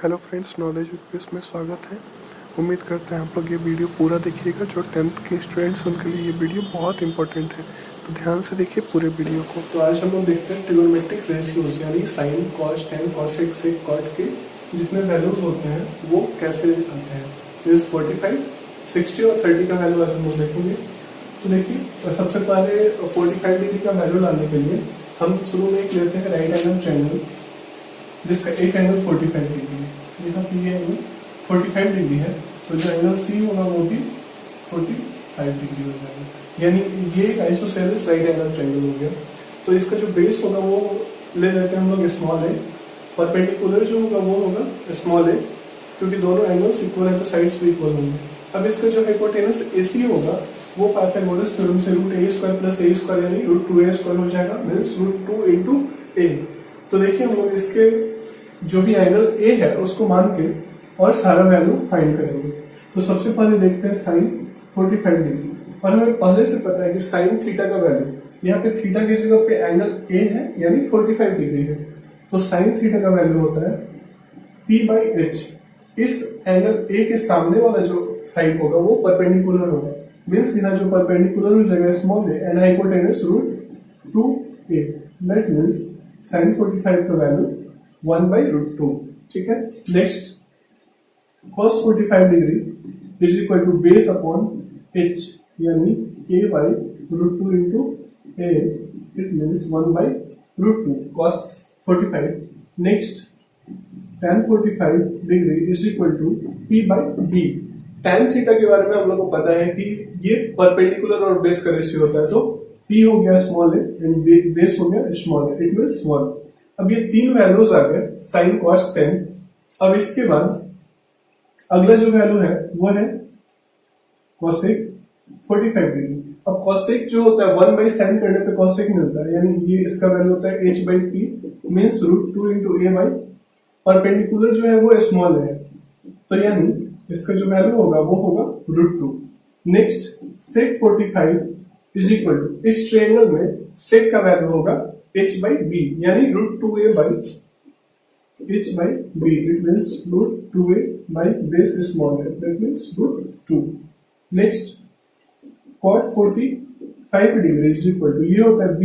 Hello friends, knowledge with में स्वागत है। उम्मीद करते हैं आप लोग ये वीडियो पूरा देखिएगा। जो 10th के स्टूडेंट्स उनके लिए ये वीडियो बहुत इंपॉर्टेंट है, तो ध्यान से देखिए पूरे वीडियो को। तो आज हम लोग देखते हैं ट्रिगोनोमेट्रिक रेशियोज, यानी साइन, कॉस, टेन, कॉसेक, सेक, कॉट के जितने वैल्यूज होते हैं वो कैसे आते हैं। इस 45, 60 और 30 का वैल्यू आज हम लोग देखेंगे। तो देखिए, सबसे पहले 45 डिग्री का वैल्यू लाने के लिए हम शुरू में एक लेते हैं राइट एंगल ट्रायंगल, जिसका एक एंगल 45 डिग्री है। यहाँ पे ये एंगल 45 डिग्री है, तो जो एंगल सी होगा वो भी 45 डिग्री हो जाएगा, यानी ये एक आइसोसेलेस राइट एंगल ट्रायंगल हो गया। तो इसका जो बेस होगा वो ले लेते हैं हम लोग स्मॉल ए, परपेंडिकुलर जो होगा वो होगा स्मॉल ए, क्योंकि दोनों एंगल्स इक्वल है तो साइड्स भी इक्वल होंगे। अब इसका जो हाइपोटेनस एसी होगा वो पाइथागोरस थ्योरम से √a² + a² यानी √2a² हो जाएगा, मींस √2 × a। तो देखिए, हम लोग इसके जो भी एंगल ए है उसको मान के और सारा वैल्यू फाइंड करेंगे। तो सबसे पहले देखते हैं साइन 45 डिग्री, और हमें पहले से पता है कि साइन थीटा का वैल्यू, यहाँ पे थीटा की जगह पे एंगल ए है यानी 45 डिग्री है, तो साइन थीटा का वैल्यू होता है p/h। इस एंगल ए के सामने वाला जो साइड होगा वो परपेंडिकुलर होगा, मीन्स यहाँ जो परपेंडिकुलर हो जाएगा small A and hypotenuse √2a, that means sine 45 का वैल्यू 1/√2। ठीक है। Next, cos 45 degree is equal to base upon h, यानी a/√2 × a, it means 1/√2 cos 45। Next, tan 45 degree is equal to p/b। tan theta के बारे में हम लोग को पता है कि ये परपेंडिकुलर और बेस का रेशियो होता है, तो p हो गया स्मॉल ए एंड बेस हो गया स्मॉल ए, इट मीन्स 1। अब ये तीन वैल्यूज आ गए, साइन, कॉस, टेन। अब इसके बाद अगला जो वैल्यू है वो है कॉसेक 45 डिग्री। अब कॉसेक जो होता है 1/sin करने पे कॉसेक मिलता है, यानी ये इसका वैल्यू होता है h/p मींस √2 × a/। परपेंडिकुलर जो है वो स्मॉल है, तो यानी इसका जो वैल्यू होगा वो होगा √2। Next, sec 45 is equal to, इस ट्रायंगल में सेक का वैल्यू होगा h/b, यानी √2a/h/b, it means √2a base small है, that means √2। Next, cot 45 degree is equal to, ये होता है b/,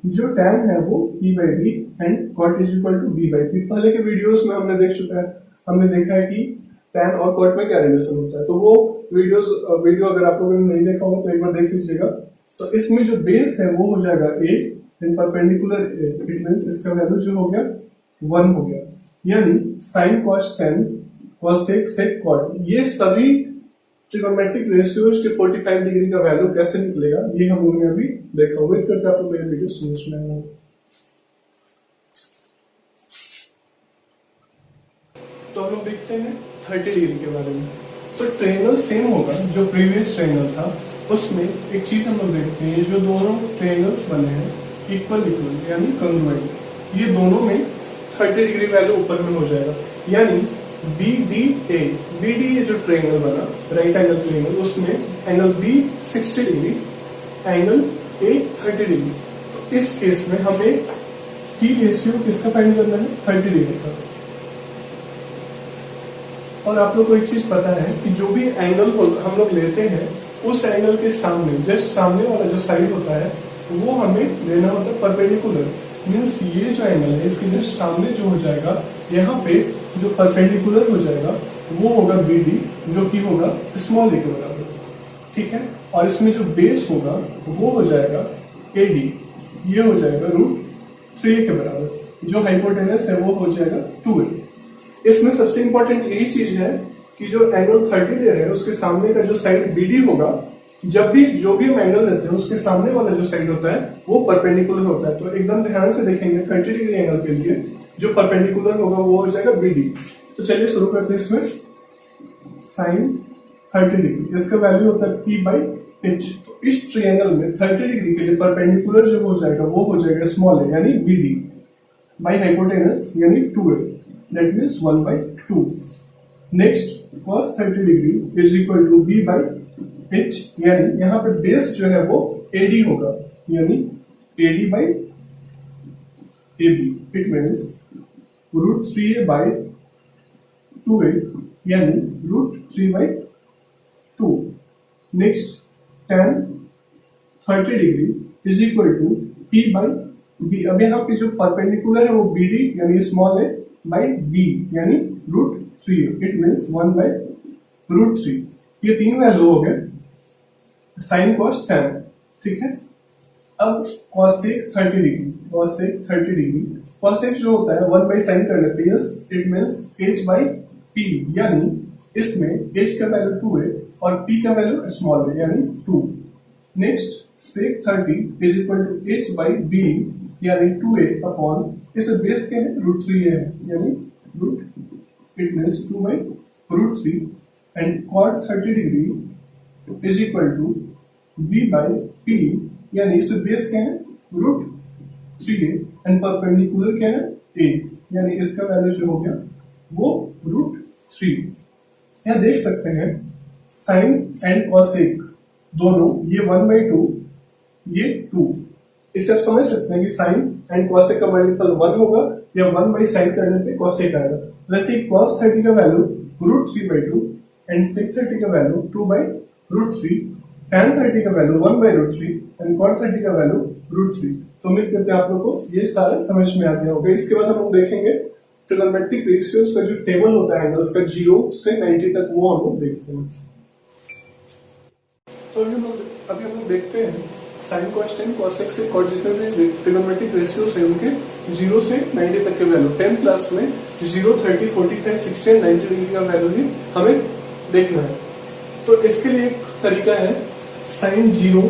जो tan है वो p/b and cot is equal to b/p। पहले के वीडियोस में हमने देख चुका है, हमने देखा है कि tan और cot में क्या रिलेशन होता है, तो वो वीडियो अगर आप लोगों ने नहीं देखा होगा तो एक बार देख लीजिएगा। तो इसमें जो बेस है वो हो जाएगा a and perpendicular a, it means इसका वैल्यू जो हो गया 1 हो गया, यानी sin, cos, tan, cosec, sec, cot, ये सभी ट्रिगोनोमेट्रिक रेशियोज के 45 डिग्री का वैल्यू कैसे निकलेगा ये हम लोगों ने अभी देखा। उम्मीद करते हैं आप लोग ये वीडियो समझ में आया। तो हम लोग देखते हैं 30 डिग्री के बारे में। तो ट्रायंगल सेम होगा जो प्रीवियस ट्रायंगल था, उसमें एक चीज हम लोग देखते हैं, जो दोनों ट्रायंगल्स बने हैं इक्वल यानी कंग्रुएंट, ये दोनों में 30 डिग्री वैल्यू ऊपर में हो जाएगा, यानी BDA, BDA जो ट्रायंगल बना राइट एंगल ट्रायंगल, उसमें angle B 60 degree, angle A 30 degree. तो इस केस में हमें की रेशियो किसका फाइंड करना है, 30 डिग्री का। और आप लोग को एक चीज पता है कि जो भी एंगल हम लोग लेते हैं उस एंगल के सामने, जस्ट सामने वाला जो साइड होता है वो हमें लेना होता है परपेंडिकुलर, मीन्स ये जो एंगल है इसके जस्ट सामने जो हो जाएगा, यहाँ पे जो परपेंडिकुलर हो जाएगा वो होगा BD, जो कि होगा स्मॉल ए के बराबर। ठीक है। और इसमें जो बेस होगा वो हो जाएगा AD, ये हो जाएगा √3a के बराबर, जो हाइपोटेनस है वो हो जाएगा 2a। इसमें सबसे इंपॉर्टेंट यही चीज है कि जो एंगल 30 ले रहे हैं उसके सामने का जो साइड BD होगा, जब भी जो भी हम एंगल लेते हैं उसके सामने वाला जो साइड होता है वो परपेंडिकुलर होता है। तो एकदम ध्यान से देखेंगे 30 डिग्री एंगल के लिए जो परपेंडिकुलर होगा वो हो जाएगा BD। तो चलिए शुरू करते हैं। इसमें साइन 30 डिग्री, इसका वैल्यू होता है p/h। तो इस ट्रायंगल में 30 डिग्री के लिए परपेंडिकुलर जो हो जाएगा वो हो जाएगा स्मॉल ए, यानी BD बाई हाइपोटेनस यानी 2a, that means 1/2। Next, cos 30 degree is equal to b/h, यानी यहाँ पे बेस जो है वो AD होगा, यानी AD/AB, it means √3a/h 2a यानी √3/2। Next tan 30 degree is equal to p/b। अब यहाँ पे जो परपेंडिकुलर है वो bd यानी स्मॉल है बाई b यानी √3। It means 1/√3। ये तीन वैल्यू हो गए साइन कॉस टैन, ठीक है। अब कॉसेक 30 डिग्री, कॉसेक जो होता है 1/sin करने पे इट मीन्स h/p यानी इसमें h का वैल्यू 2 है और p का वैल्यू स्मॉल है यानी 2। Next sec 30 is equal to h/b यानी 2a अपॉन इस बेस के है √3a है यानी root it means 2/√3 and cot 30 degree is equal to v/p यानी इस बेस क्या है √3a एंड परपेंडिकुलर क्या है a यानी इसका वैल्यू जो हो गया वो √3। यहाँ देख सकते हैं साइन एंड कॉसेक दोनों ये 1/2 ये 2। इसे आप समझ सकते हैं कि साइन एंड कॉसेक का मल्टीपल 1 होगा या 1/sin करने पे कॉसेक आएगा। वैसे cos 30 का वैल्यू √3/2 एंड sec 30 का वैल्यू 2/√3, tan 30 का वैल्यू 1/√3 एंड cot 30 का वैल्यू √3। तो उम्मीद करते हैं आप लोगों को ये सारा समझ में आ गया होगा। इसके बाद हम लोग देखेंगे ट्रिगोनोमेट्रिक रेशियोज का जो टेबल होता है एंगल्स का 0 से 90 तक, वो हम लोग देखते हैं। तो अभी हम लोग देखते हैं साइन cos tan cosec से cot जितने भी ट्रिगोनोमेट्रिक रेशियोज है उनके 0 से 90 तक के वैल्यू 10th क्लास में 0, 30, 45, 60 एंड 90 डिग्री का वैल्यू ही हमें देखना है। तो इसके लिए एक तरीका है साइन 0,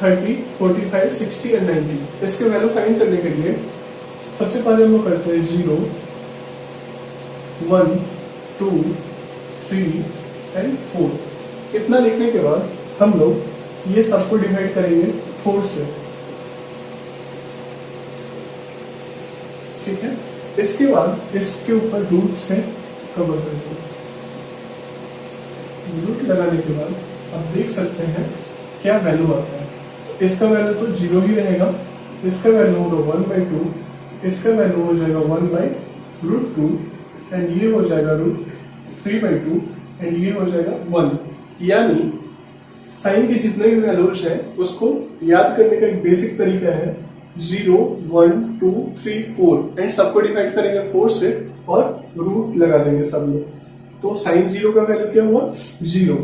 30, 45, 60 एंड 90। इसके वैल्यू फाइंड करने के लिए सबसे पहले हम लोग करते हैं 0, 1, 2, 3 एंड 4। इतना लिखने के बाद हम लोग ये सबको डिवाइड करेंगे 4 से, ठीक है। इसके बाद इसके ऊपर रूट से कवर कर दो। रूट लगाने के बाद आप देख सकते हैं क्या वैल्यू आता है। तो इसका वैल्यू तो 0 ही रहेगा, इसका वैल्यू होगा 1/2, इसका वैल्यू हो जाएगा 1/√2 एंड ये हो जाएगा √3/2 एंड ये हो जाएगा 1। यानी साइन की जितने भी वैल्यूज है उसको याद करने का एक बेसिक तरीका है 0, 1, 2, 3, 4 एंड सबको डिवाइड करेंगे 4 से और रूट लगा देंगे सब में। तो साइन 0 का वैल्यू क्या हुआ 0,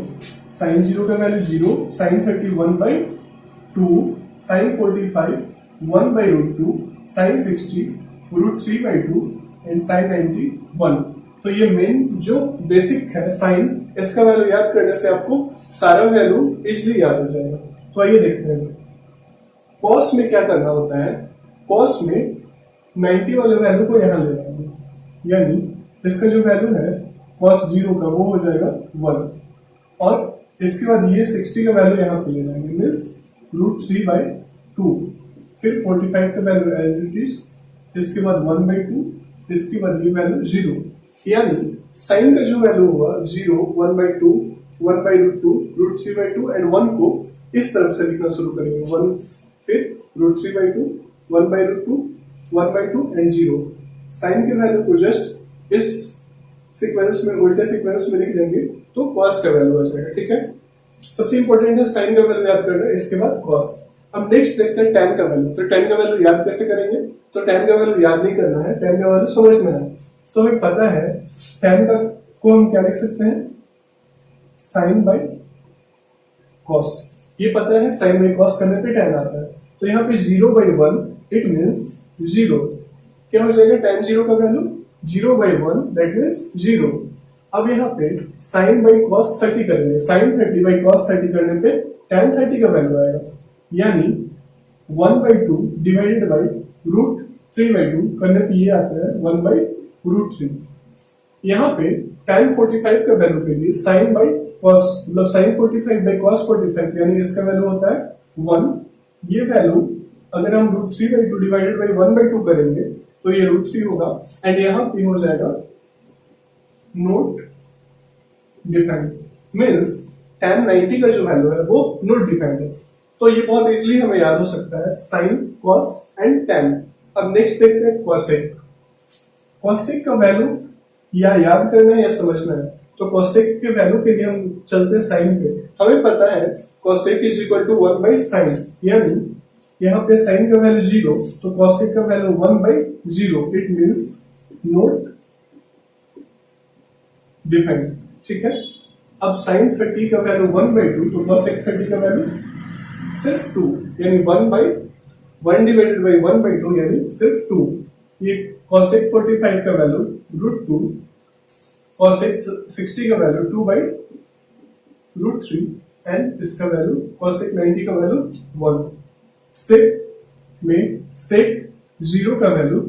साइन 0 का value 0, sine 30 1/2, sine 45 1/√2, sine 60 √3/2 and sine 90 1। तो ये मेन जो बेसिक है साइन, इसका वैल्यू याद करने से आपको सारा वैल्यू इजीली याद हो जाएगा। तो आइए देखते हैं कॉस में क्या करना होता है। कॉस में 90 वाले वैल्यू को यहां ले लेंगे, यानी इसका जो वैल्यू है कॉस 0 का वो हो जाएगा 1 और इसके बाद ये 60 का वैल्यू यहाँ पे ले लेंगे मीन्स √3/2। फिर 45 का वैल्यू एज इट इज, इसके बाद 1/2, इसके बाद ये वैल्यू 0। यानी साइन का जो वैल्यू हुआ 0, 1/2, 1/√2, √3/2 एंड 1 को इस तरफ से लिखना शुरू करेंगे 1, फिर √3/2, 1/√2, 1/2 एंड 0। साइन के वैल्यू को जस्ट इस सीक्वेंस में, उल्टे सीक्वेंस में लिख देंगे तो कॉस का वैल्यू आ जाएगा, ठीक है। सबसे इंपॉर्टेंट है साइन का वैल्यू याद करना, इसके बाद कॉस। अब नेक्स्ट देखते हैं tan का वैल्यू। तो tan का वैल्यू याद कैसे करेंगे? तो tan का वैल्यू याद नहीं करना है, tan का वैल्यू समझना है। तो हमें पता है tan का को हम क्या लिख सकते हैं साइन बाई कॉस। ये पता है साइन बाई कॉस करने पे tan आता है। तो यहाँ पे 0/1 इट मीन्स 0 क्या हो जाएगा tan 0 का वैल्यू 0/1 दैट मीन्स 0। अब यहाँ पे साइन बाई कॉस 30 करेंगे, साइन 30 बाई कॉस 30 करने पे tan 30 का वैल्यू आएगा, यानी 1/2 डिवाइडेड बाई √3/2 करने पे ये आता है 1/√3। यहाँ पे tan 45 का वैल्यू के लिए साइन बाई कॉस, मतलब साइन 45 बाई कॉस 45 यानी इसका वैल्यू होता है 1। ये वैल्यू अगर हम √3/2 डिवाइडेड बाई 1/2 करेंगे तो ये √3 होगा एंड यहाँ पे हो जाएगा नोट डिफाइंड, मीन्स tan 90 का जो वैल्यू है वो नोट डिफाइंड है। तो ये बहुत इजीली हमें याद हो सकता है साइन, कॉस एंड tan। अब नेक्स्ट देखते हैं कॉसेक। कॉसेक का वैल्यू या याद करना है या समझना है। तो कोसेक के वैल्यू के लिए हम चलते हैं साइन पे। हमें पता है cosec is equal to 1 by sine, यानी यहाँ पे साइन का वैल्यू 0, तो कोसेक का value 1 by 0, it means not defined. ठीक है, अब साइन 30 का वैल्यू 1 बाई 2, तो कोसेक 30 का वैल्यू सिर्फ 2, यानी 1 डिवाइडेड बाई 1 बाई 2, यानी सिर्फ 2। ये कोसेक 45 का वैल्यू √2, कोसेक 60 का वैल्यू 2 बाई √3, एंड इसका वैल्यू कोसेक 90 का वैल्यू 1। सेक में सेक 0 का वैल्यू,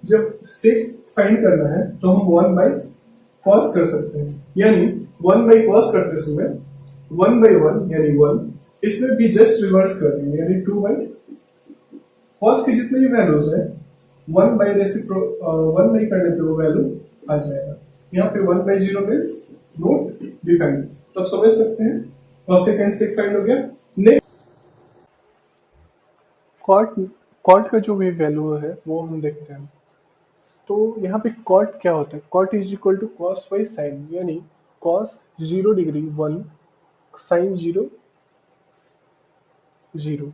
जब सेक फाइंड करना है तो हम 1 बाई कॉस कर सकते हैं, यानी 1 बाई कॉस करते समय 1 बाई 1 यानी 1, इसमें भी जस्ट रिवर्स कर देंगे, यानी 2 बाई कॉस की जितने भी वैल्यूज है 1 बाई करने पे वो वैल्यू आ जाएगा। यहाँ पे 1 बाई 0 मीन्स नोट डिफाइंड। तो आप समझ सकते हैं कोसेक एंड सेक फाइंड हो गया। नेक्स्ट कॉट का जो भी वैल्यू है वो हम देखते हैं। तो यहाँ पे कॉट क्या होता है, cot is equal to cos by sine, यानी कॉस 0 डिग्री 1, साइन 0 0।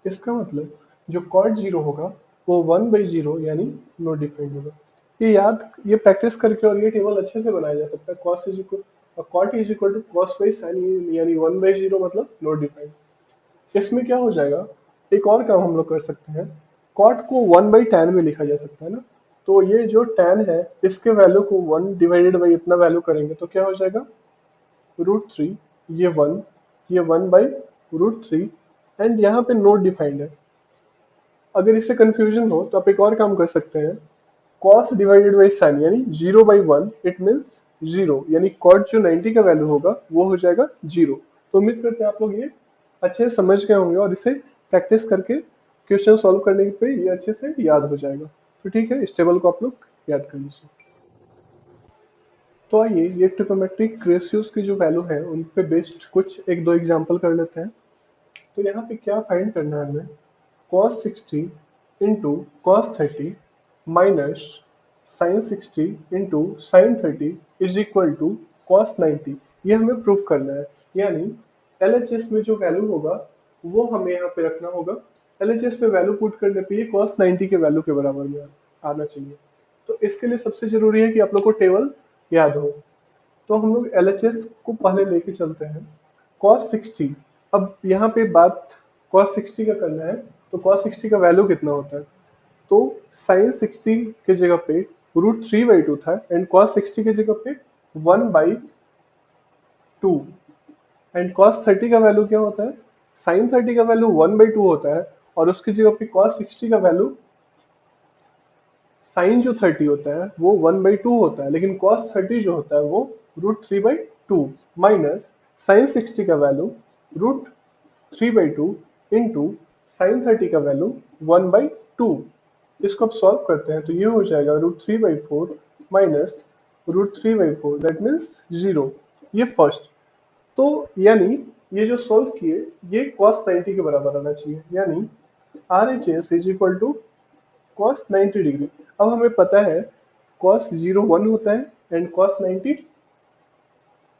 इसका मतलब जो कॉट 0 होगा वो 1 बाई 0 यानी नोट डिफाइंड होगा। ये प्रैक्टिस करके और ये टेबल अच्छे से बनाया जा सकता है। Cos is equal cot is equal to cos by sine, यानी 1 बाई 0 मतलब नोट डिफाइंड। इसमें क्या हो जाएगा, एक और काम हम लोग कर सकते हैं, कॉट को 1 बाई tan में लिखा जा सकता है ना। तो ये जो tan है इसके वैल्यू को 1 डिवाइडेड बाई इतना वैल्यू करेंगे तो क्या हो जाएगा √3, ये 1, ये 1 बाई √3, एंड यहाँ पे नोट डिफाइंड है। अगर इससे कंफ्यूजन हो तो आप एक और काम कर सकते हैं, cos डिवाइडेड बाई साइन, यानी 0 बाई 1, इट मीन्स 0, यानी cot जो 90 का वैल्यू होगा वो हो जाएगा 0। तो उम्मीद करते हैं आप लोग ये अच्छे से समझ गए होंगे और इसे प्रैक्टिस करके क्वेश्चन सॉल्व करने पे ये अच्छे से याद हो जाएगा। तो ठीक है, इस टेबल को आप लोग याद कर लीजिए। तो आइए ये ट्रिग्नोमेट्रिक रेशियोज की जो वैल्यू है उन पे बेस्ड कुछ एक दो एग्जांपल कर लेते हैं। तो यहाँ पे क्या फाइंड करना है हमें, cos 60 into cos 30 minus sine 60 into sine 30 is equal to cos 90। ये हमें प्रूफ करना है, यानी LHS में जो वैल्यू होगा वो हमें यहाँ पे रखना होगा। LHS पे वैल्यू पुट करने पे ये कॉस 90 के वैल्यू के बराबर में आना चाहिए। तो इसके लिए सबसे जरूरी है कि आप लोग को टेबल याद हो। तो हम लोग LHS को पहले लेके चलते हैं। cos 60, अब यहाँ पे बात cos 60 का करना है, तो cos 60 का वैल्यू कितना होता है, तो sin 60 के जगह पे √3/2 था, एंड cos 60 के जगह पे 1/2, एंड cos 30 का वैल्यू क्या होता है, sin 30 का वैल्यू 1/2 होता है, और उसकी जगह पे cos 60 का वैल्यू साइन जो 30 होता है वो 1/2 होता है, लेकिन cos 30 जो होता है वो √3/2 माइनस साइन 60 का वैल्यू √3/2 इंटू साइन 30 का वैल्यू 1/2। इसको अब सॉल्व करते हैं तो ये हो जाएगा √3/4 माइनस √3/4, दैट मीन्स 0। ये फर्स्ट। तो यानी ये जो सॉल्व किए ये cos 90 के बराबर आना चाहिए, यानी RHS is equal to cos 90 degree. अब हमें पता है cos 0 1 होता है, एंड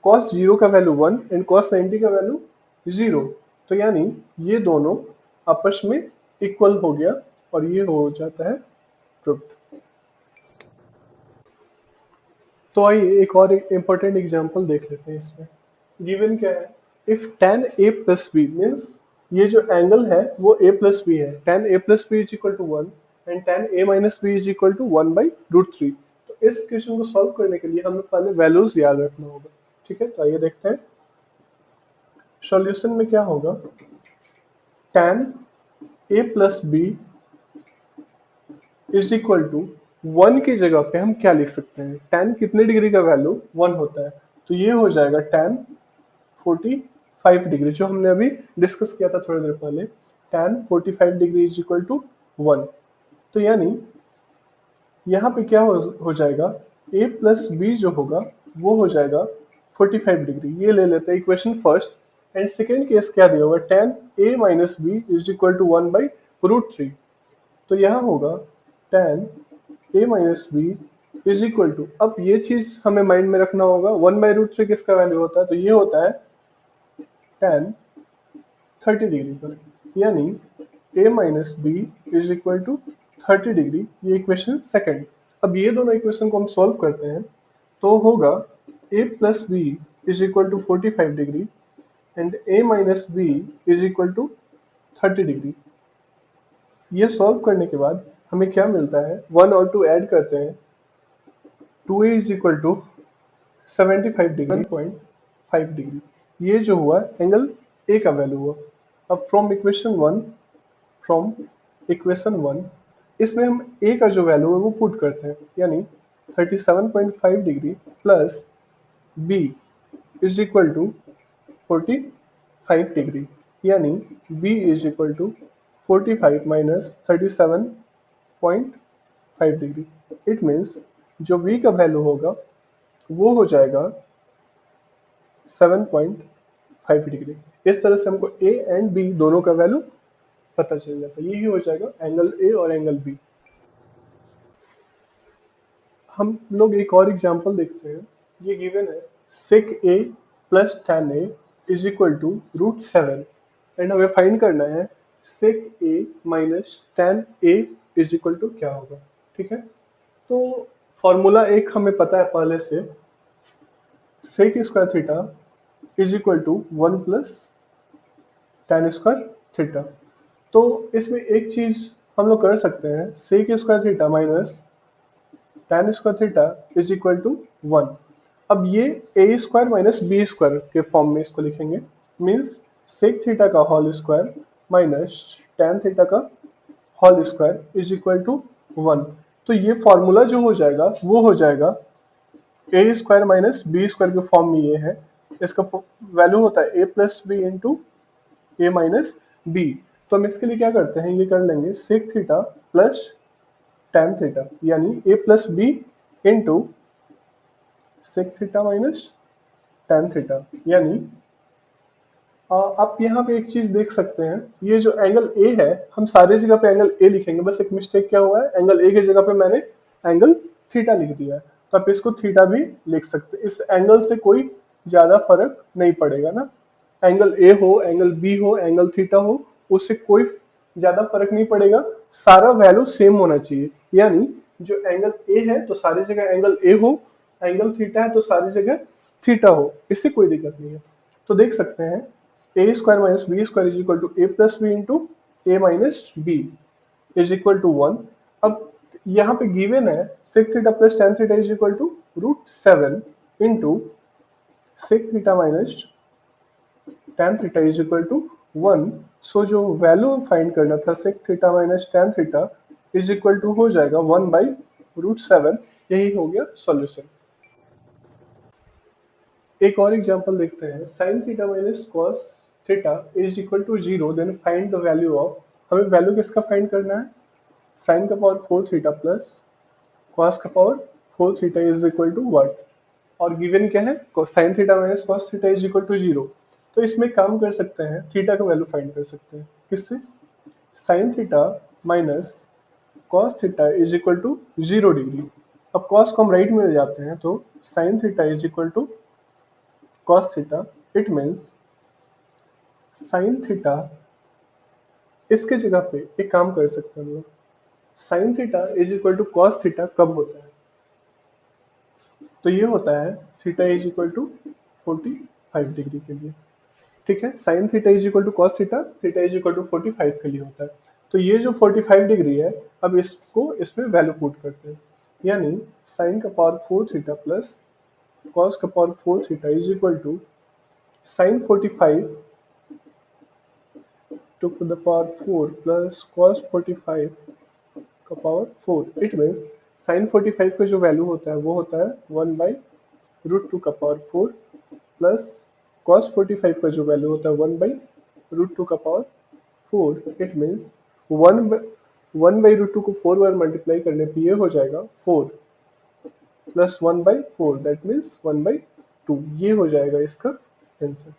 cos 0 का वैल्यू 1 एंड cos 90 का वैल्यू 0। तो यानी ये दोनों आपस में इक्वल हो गया और ये हो जाता है प्रूव्ड। तो आइए एक और इम्पोर्टेंट एग्जांपल देख लेते हैं। इसमें गिवन क्या है, if tan a plus b means ये जो एंगल है वो a प्लस बी है, tan a plus B is equal to 1 and tan a minus B is equal to 1/√3। तो इस क्वेश्चन को सॉल्व करने के लिए हमें पहले वैल्यूज याद रखना होगा। ठीक है, तो आइए देखते हैं सॉल्यूशन में क्या होगा। tan a plus B is equal to 1 की जगह पे हम क्या लिख सकते हैं, tan कितने डिग्री का वैल्यू 1 होता है, तो ये हो जाएगा tan 45 डिग्री, जो हमने अभी डिस्कस किया था थोड़ी देर पहले, tan 45 degree is equal to 1। तो यानी यहाँ पे क्या हो जाएगा, a प्लस बी जो होगा वो हो जाएगा 45 डिग्री। ये ले लेते हैं equation first, and second case क्या दिया हुआ, tan a minus B is equal to 1/√3। तो यहाँ होगा tan a minus B is equal to, अब ये चीज हमें माइंड में रखना होगा, 1/√3 किसका वैल्यू होता है, तो ये होता है tan 30 डिग्री पर, यानी a minus B is equal to 30 degree, ये इक्वेशन सेकंड। अब ये दोनों इक्वेशन को हम सॉल्व करते हैं तो होगा a plus B is equal to 45 degree and a minus B is equal to 30 degree. ये सॉल्व करने के बाद हमें क्या मिलता है, 1 और 2 ऐड करते हैं, 2a is equal to 75 degree 1.5 degree, ये जो हुआ एंगल ए का वैल्यू हुआ। अब फ्रॉम इक्वेशन वन इसमें हम ए का जो वैल्यू है वो पुट करते हैं, यानी 37.5 degree plus B is equal to 45 degree, यानी B is equal to 45 minus 37.5 degree. It means जो बी का वैल्यू होगा वो हो जाएगा 7.5 डिग्री। इस तरह से हमको ए एंड बी दोनों का वैल्यू पता चल जाता है, यही हो जाएगा एंगल ए और एंगल बी। हम लोग एक और एग्जांपल देखते हैं, ये गिवन है sec a plus tan a is equal to √7 and हमें फाइंड करना है sec a minus tan a is equal to क्या होगा। ठीक है, तो फॉर्मूला एक हमें पता है पहले से, sec square theta is equal to 1 plus tan square theta. तो इसमें एक चीज हम लोग कर सकते हैं, sec square theta minus tan square theta is equal to 1। अब ये a square minus B square के फॉर्म में इसको लिखेंगे, मीन्स sec थीटा का whole square minus tan theta का whole square is equal to 1। तो ये फॉर्मूला जो हो जाएगा वो हो जाएगा a square minus B square के फॉर्म में ये है, इसका वैल्यू होता है a plus B into A minus b. तो हम इसके लिए क्या करते हैं, ये कर लेंगे sec theta plus tan theta, यानी a plus B into sec theta minus tan theta. यानी आप यहाँ पे एक चीज देख सकते हैं, ये जो एंगल ए है हम सारी जगह पे एंगल ए लिखेंगे, बस एक मिस्टेक क्या हुआ है, एंगल ए की जगह पे मैंने एंगल थीटा लिख दिया है, तो आप इसको थीटा भी लिख सकते हैं। इस एंगल से कोई ज्यादा फर्क नहीं पड़ेगा ना, एंगल ए हो, एंगल बी हो, एंगल थीटा हो, उससे कोई ज्यादा फर्क नहीं पड़ेगा, सारा वैल्यू सेम होना चाहिए। यानी जो एंगल ए है तो सारी जगह एंगल ए हो, एंगल थीटा है तो सारी जगह थीटा हो, इससे कोई दिक्कत नहीं है। तो देख सकते हैं A square minus B square is equal to A plus B into A minus B is equal to 1। अब यहाँ पे गिवन है sec theta plus tan theta is equal to √7 into sec theta minus tan theta is equal to 1। So जो value find करना था sec theta minus tan theta is equal to हो जाएगा 1/√7। यही हो गया सॉल्यूशन। एक और एग्जांपल देखते हैं, sin theta minus cos theta is equal to 0, then find the value of, हमें वैल्यू किसका फाइंड करना है, sin का पावर 4 थीटा प्लस cos का power 4 theta is equal to what, और गिवन क्या है, sin theta minus cos theta is equal to 0। तो इसमें काम कर सकते हैं, थीटा का वैल्यू फाइंड कर सकते हैं, किससे, sin theta minus cos theta is equal to 0 degree. अब cos को हम राइट में ले जाते हैं तो sin theta is equal to cos theta, it means sin theta, इसके जगह पे एक काम कर सकते हैं हम लोग, sin theta is equal to cos theta कब होता है, तो ये होता है theta is equal to 45 degree के लिए। ठीक है, sin theta is equal to cos theta, theta is equal to 45 के लिए होता है। तो ये जो 45 डिग्री है, अब इसको इसमें वैल्यू पुट करते हैं, यानी sin का पावर 4 थीटा प्लस cos का power 4 theta is equal to sin 45 to the power 4 plus cos 45 का पावर 4। इट मीन्स sin 45 का जो वैल्यू होता है वो होता है 1/√2 का पावर 4 प्लस cos 45 का जो वैल्यू होता है 1/√2 का पावर 4। इट मीन्स 1/√2 को 4 बार मल्टीप्लाई करने पे ये हो जाएगा 4 प्लस 1/4, दैट मीन्स 1/2। ये हो जाएगा इसका आंसर।